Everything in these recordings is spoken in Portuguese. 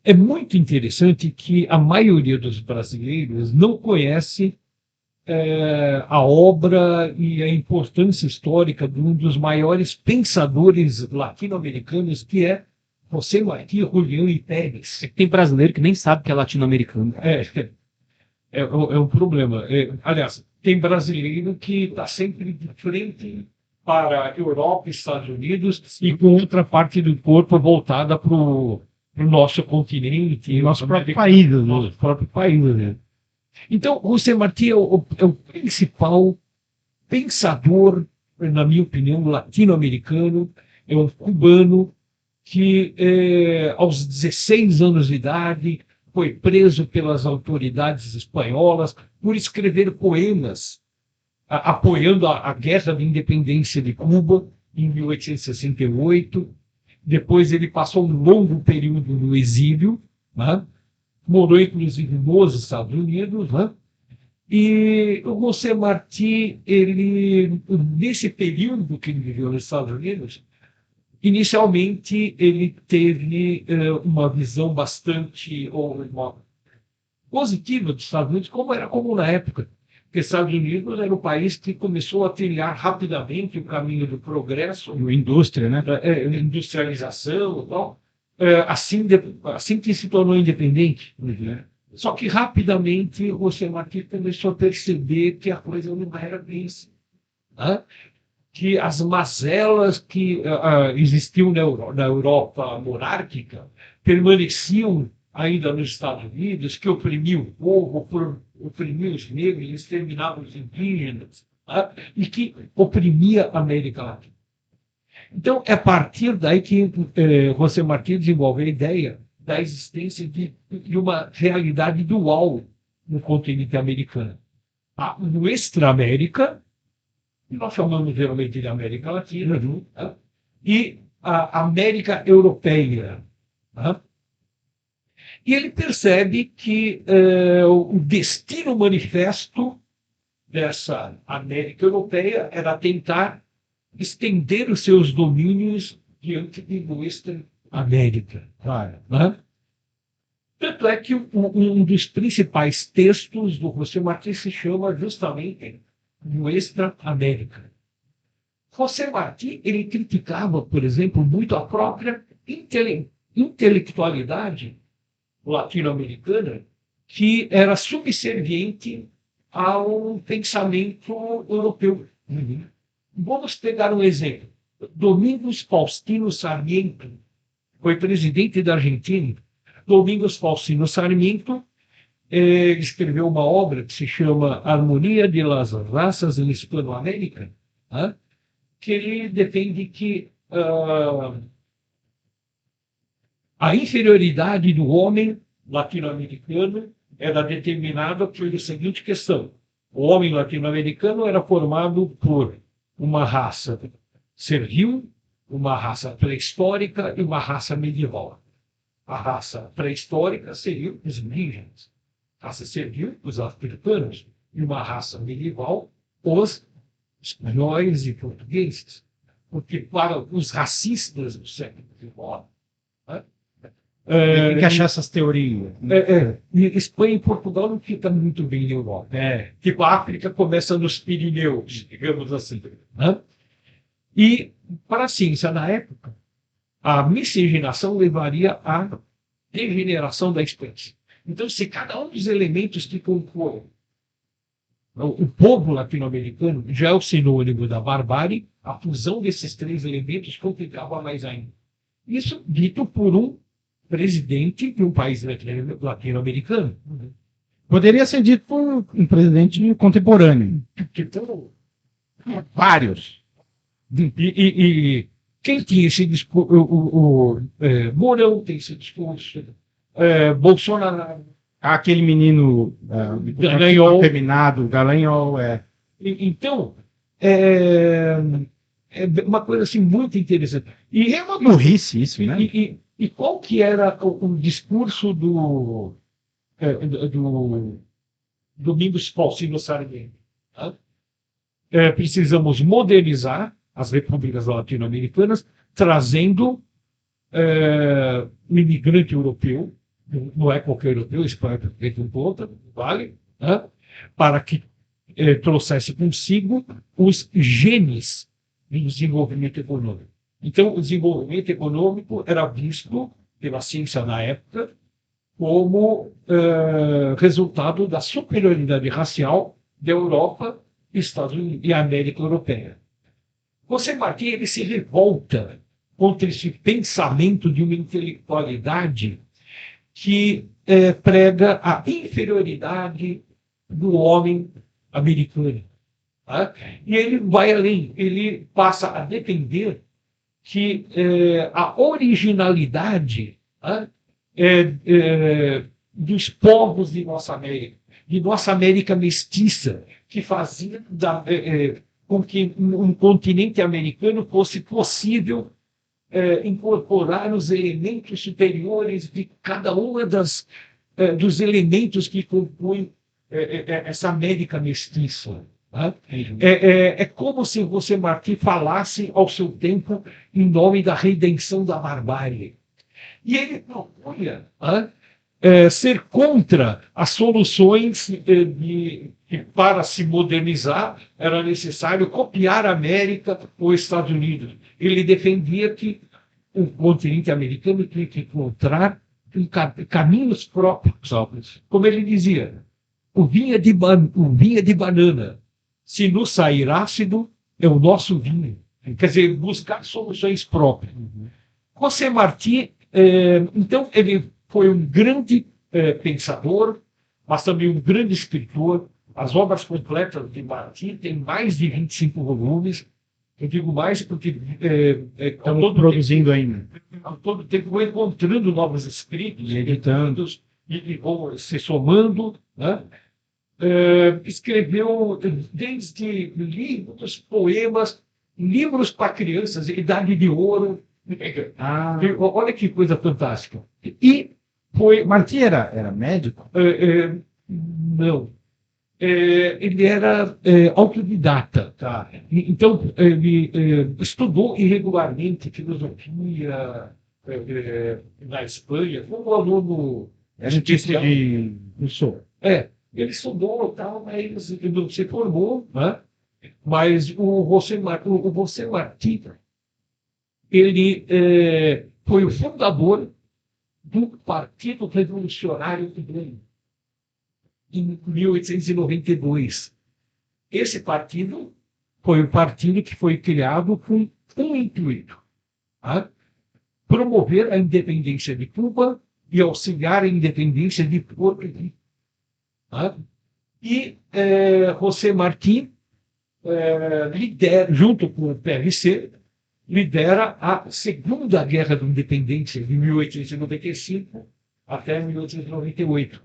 é muito interessante que a maioria dos brasileiros não conhece a obra e a importância histórica de um dos maiores pensadores latino-americanos, que é José Martí Julián y Pérez. Tem brasileiro que nem sabe que é latino-americano. É um problema. Aliás, tem brasileiro que está sempre de frente para a Europa e Estados Unidos e com outra parte do corpo voltada para o nosso continente, nosso próprio país. Nosso próprio país, né? Então, José Martí é o principal pensador, na minha opinião, latino-americano, é um cubano que, aos 16 anos de idade, foi preso pelas autoridades espanholas por escrever poemas apoiando a Guerra de Independência de Cuba, em 1868. Depois ele passou um longo período no exílio, né? Morou inclusive nos Estados Unidos, né? E o José Martí, ele, nesse período que ele viveu nos Estados Unidos, inicialmente ele teve uma visão bastante positiva dos Estados Unidos, como era comum na época. Porque os Estados Unidos era o país que começou a trilhar rapidamente o caminho do progresso, Indústria, né? Industrialização e tal, assim que se tornou independente. Né? Só que rapidamente o José Martí começou a perceber que a coisa não era bem assim. Né? Que as mazelas que existiam na Europa monárquica permaneciam ainda nos Estados Unidos, que oprimiam o povo, oprimiam os negros, exterminavam os indígenas, né? E que oprimia a América Latina. Então, é a partir daí que José Martí desenvolveu a ideia da existência de uma realidade dual no continente americano. A Nuestra América, que nós chamamos geralmente de América Latina, né? E a América Europeia. Né? E ele percebe que o destino manifesto dessa América Europeia era tentar estender os seus domínios diante de Nuestra América. Né? Tanto é que um dos principais textos do José Martí se chama justamente Nuestra América. José Martí, ele criticava, por exemplo, muito a própria intelectualidade latino-americana, que era subserviente ao pensamento europeu. Vamos pegar um exemplo. Domingos Faustino Sarmiento foi presidente da Argentina. Domingos Faustino Sarmiento escreveu uma obra que se chama Harmonia de las Razas en Hispanoamérica, né? Que ele defende que a inferioridade do homem latino-americano era determinada pela seguinte questão. O homem latino-americano era formado por uma raça servil, uma raça pré-histórica e uma raça medieval. A raça pré-histórica seria os indígenas. A raça servil, os africanos. E uma raça medieval, os espanhóis e portugueses. Porque para os racistas do século XIX, Tem que achar essas teorias. Espanha e Portugal não ficam muito bem na Europa. Tipo, a África começa nos Pirineus, digamos assim. Né? E, para a ciência, na época, a miscigenação levaria à degeneração da espécie. Então, se cada um dos elementos que compõem o povo latino-americano já é o sinônimo da barbárie, a fusão desses três elementos complicava mais ainda. Isso dito por um presidente de um país latino-americano. Poderia ser dito por um presidente contemporâneo. Então, Vários. e quem tinha esse discurso? Mourão tem esse discurso. Bolsonaro. Aquele menino Dallagnol. terminado, Dallagnol. Então, é uma coisa assim, muito interessante. E é uma Burrice isso, né? E qual que era o discurso do Domingos Faustino Sarmiento? Né? Precisamos modernizar as repúblicas latino-americanas, trazendo o imigrante europeu, não é qualquer europeu, Espanha feito um ponta, vale, né? Para que trouxesse consigo os genes do desenvolvimento econômico. Então, o desenvolvimento econômico era visto pela ciência na época como resultado da superioridade racial da Europa, Estados Unidos e América Europeia. José Martí ele se revolta contra esse pensamento de uma intelectualidade que prega a inferioridade do homem americano. Tá? E ele vai além, ele passa a defender que a originalidade dos povos de nossa América mestiça, que fazia com que um continente americano fosse possível incorporar os elementos superiores de cada uma dos elementos que compõem essa América mestiça. Tá? É como se José Martí falasse ao seu tempo em nome da redenção da barbárie. E ele propunha ser contra as soluções que para se modernizar era necessário copiar a América ou Estados Unidos. Ele defendia que o continente americano tinha que encontrar caminhos próprios. Como ele dizia, o vinho de banana, se nos sair ácido, é o nosso vinho. Quer dizer, buscar soluções próprias. José Martí, então, ele foi um grande pensador, mas também um grande escritor. As obras completas de Martí têm mais de 25 volumes. Eu digo mais porque estamos produzindo ainda. A todo tempo vou encontrando novos escritos, editando, e vão se somando. Né? Escreveu desde livros, poemas, livros para crianças, Idade de Ouro. Olha que coisa fantástica. E foi. Martí era médico? Não. Ele era autodidata. Tá? Então, ele estudou irregularmente filosofia na Espanha, como aluno. Era especial de Rousseau. Ele estudou, tal, mas ele não se formou. Né? Mas o José Martí, ele foi o fundador do Partido Revolucionário Cubano, em 1892. Esse partido foi o partido que foi criado com um intuito: promover a independência de Cuba e auxiliar a independência de Porto Rico. E José Martí lidera, junto com o PRC, lidera a Segunda Guerra da Independência, de 1895 até 1898.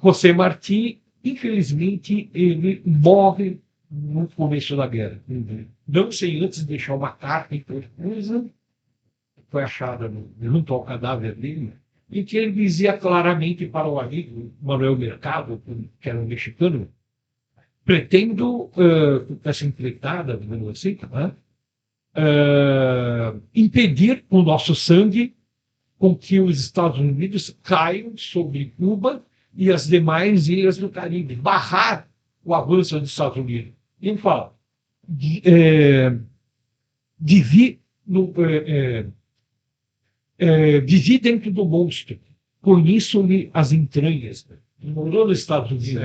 José Martí, infelizmente, ele morre no começo da guerra. Não sei antes deixar uma carta que foi achada junto ao cadáver dele, em que ele dizia claramente para o amigo Manuel Mercado, que era um mexicano: pretendo, essa empreitada, digamos assim, impedir o nosso sangue com que os Estados Unidos caiam sobre Cuba e as demais ilhas do Caribe, barrar o avanço dos Estados Unidos. E ele fala: vivi dentro do monstro, conheço-lhe as entranhas. Morou nos Estados Unidos.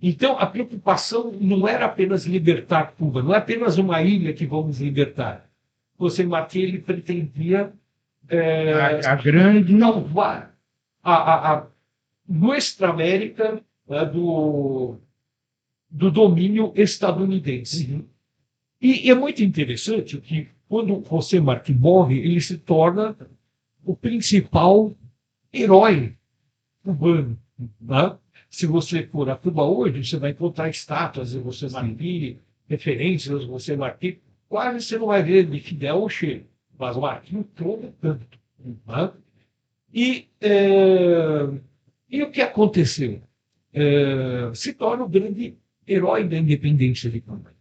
Então, a preocupação não era apenas libertar Cuba, não é apenas uma ilha que vamos libertar. José Martí, ele pretendia a grande salvar a Nuestra América, do domínio estadunidense. E é muito interessante que, quando José Martí morre, ele se torna o principal herói cubano. Né? Se você for a Cuba hoje, você vai encontrar estátuas de José Martí, referências de José Martí. Quase você não vai ver de Fidel ou Che, mas o Martí todo tanto. Né? E o que aconteceu? Se torna o grande herói da independência de Cuba.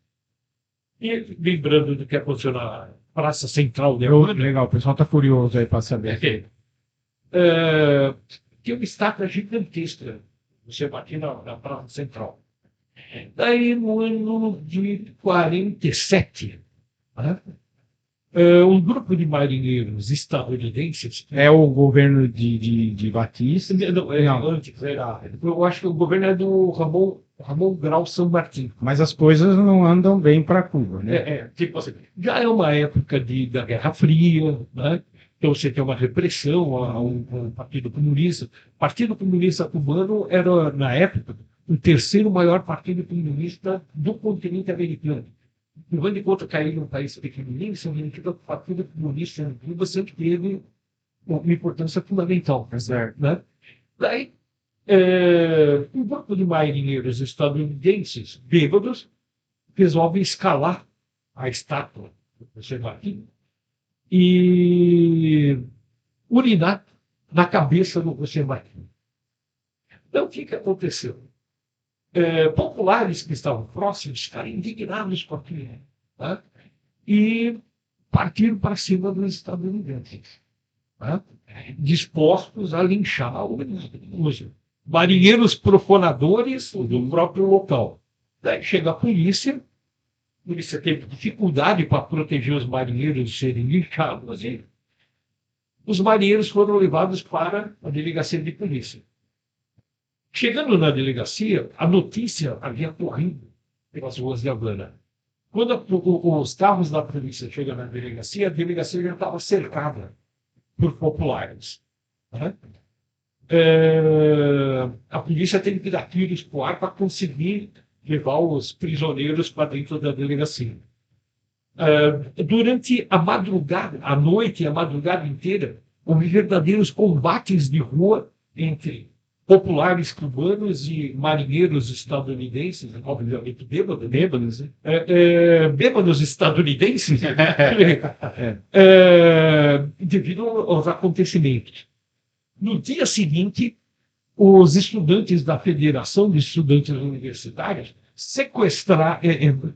E lembrando do que aconteceu na Praça Central da Havana. Legal, o pessoal está curioso aí para saber. Tinha uma estátua gigantesca, você aqui na Praça Central. Daí, no ano de 47, né, um grupo de marinheiros estadunidenses. É o governo de Batista. Não, antes era. Eu acho que o governo é do Ramon Grau San Martín. Mas as coisas não andam bem para Cuba, né? Tipo assim, já é uma época da Guerra Fria, né? Então você tem uma repressão ao Partido Comunista. O Partido Comunista Cubano era, na época, o terceiro maior partido comunista do continente americano. Levando em conta que aí num país pequenininho, significa que o Partido Comunista em Cuba sempre teve uma importância fundamental. Certo. Né? Daí, um grupo de marinheiros estadunidenses, bêbados, resolvem escalar a estátua do José Martí e urinar na cabeça do José Martí. Então, o que aconteceu? Populares que estavam próximos ficaram indignados com aquilo, tá? E partiram para cima dos estadunidenses, tá? Dispostos a linchar os marinheiros profanadores do próprio local. Daí chega a polícia teve dificuldade para proteger os marinheiros de serem linchados, e os marinheiros foram levados para a delegacia de polícia. Chegando na delegacia, a notícia havia corrido pelas ruas de Havana. Quando os carros da polícia chegam na delegacia, a delegacia já estava cercada por populares. Né? A polícia teve que dar tiros para o ar para conseguir levar os prisioneiros para dentro da delegacia. Durante a madrugada, a noite e a madrugada inteira, houve verdadeiros combates de rua entre populares cubanos e marinheiros estadunidenses, obviamente bêbados, né? Bêbados estadunidenses, devido aos acontecimentos. No dia seguinte, os estudantes da Federação de Estudantes Universitários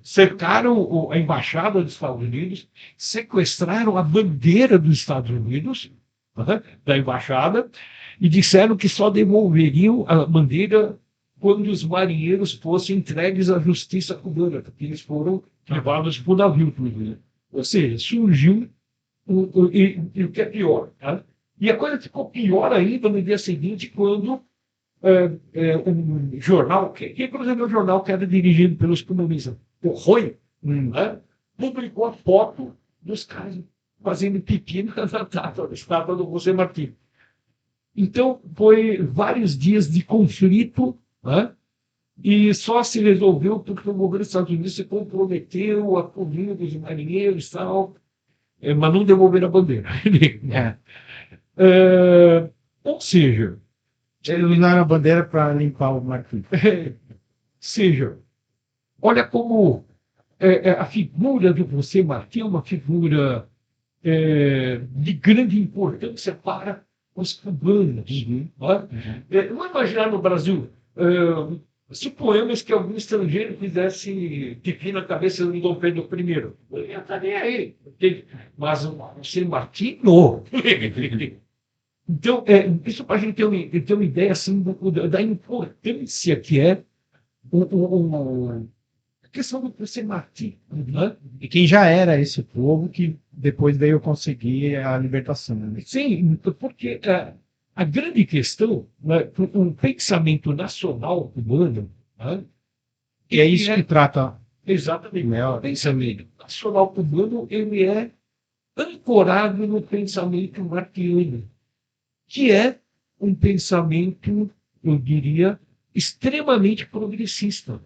cercaram a Embaixada dos Estados Unidos, sequestraram a bandeira dos Estados Unidos, da Embaixada, e disseram que só devolveriam a bandeira quando os marinheiros fossem entregues à justiça cubana, porque eles foram levados por navio. Ou seja, surgiu e o que é pior. Tá? E a coisa ficou pior ainda no dia seguinte, quando um jornal, que inclusive é um jornal que era dirigido pelos comunistas, o ROI, publicou a foto dos caras fazendo pipi na estátua do José Martí. Então, foi vários dias de conflito, né? E só se resolveu porque o governo dos Estados Unidos se comprometeu a punir os marinheiros e tal, mas não devolveram a bandeira. Ou seja, eles usaram a bandeira para limpar o Martí. Olha como a figura do José Martí é uma figura de grande importância para os cubanos. Vamos imaginar no Brasil, suponhamos que algum estrangeiro fizesse pipi na cabeça do Dom Pedro I. Eu ia estar nem aí. Mas o José Martí, não. Então, isso para a gente ter uma ideia assim, da importância que é a questão do José Martí. E quem já era esse povo que depois veio conseguir a libertação. Né? Sim, porque a grande questão, né, um pensamento nacional cubano, né, e é isso que trata. Exatamente. O pensamento nacional cubano ele é ancorado no pensamento martiano, que é um pensamento, eu diria, extremamente progressista.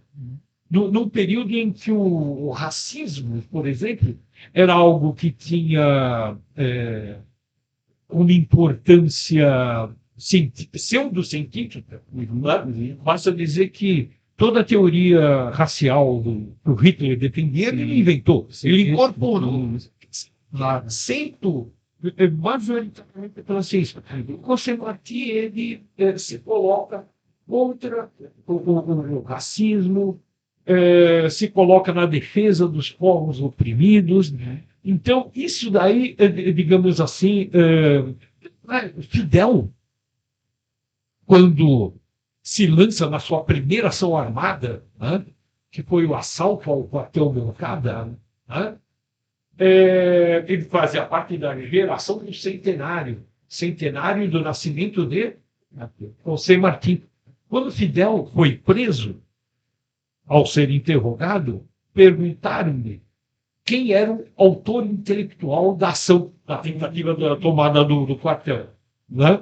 Num período em que o racismo, por exemplo, era algo que tinha uma importância pseudocientífica. Basta dizer que toda a teoria racial do Hitler defendia, ele inventou, ele incorporou. Aceito majoritariamente pela ciência. O José Martí, ele se coloca contra o racismo, se coloca na defesa dos povos oprimidos. Então, isso daí, digamos assim, Fidel, quando se lança na sua primeira ação armada, né, que foi o assalto ao quartel-general, né, ele fazia parte da geração do centenário do nascimento de José Martí. Quando Fidel foi preso, ao ser interrogado, perguntaram-lhe quem era o autor intelectual da ação, da tentativa da tomada do quartel. Né?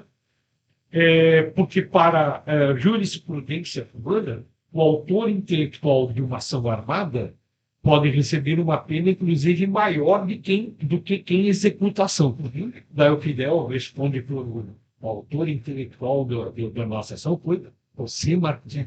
Porque para a jurisprudência cubana, o autor intelectual de uma ação armada pode receber uma pena, inclusive, maior do que quem executa a ação. Daí o Fidel responde para o autor intelectual da nossa ação foi José Martí.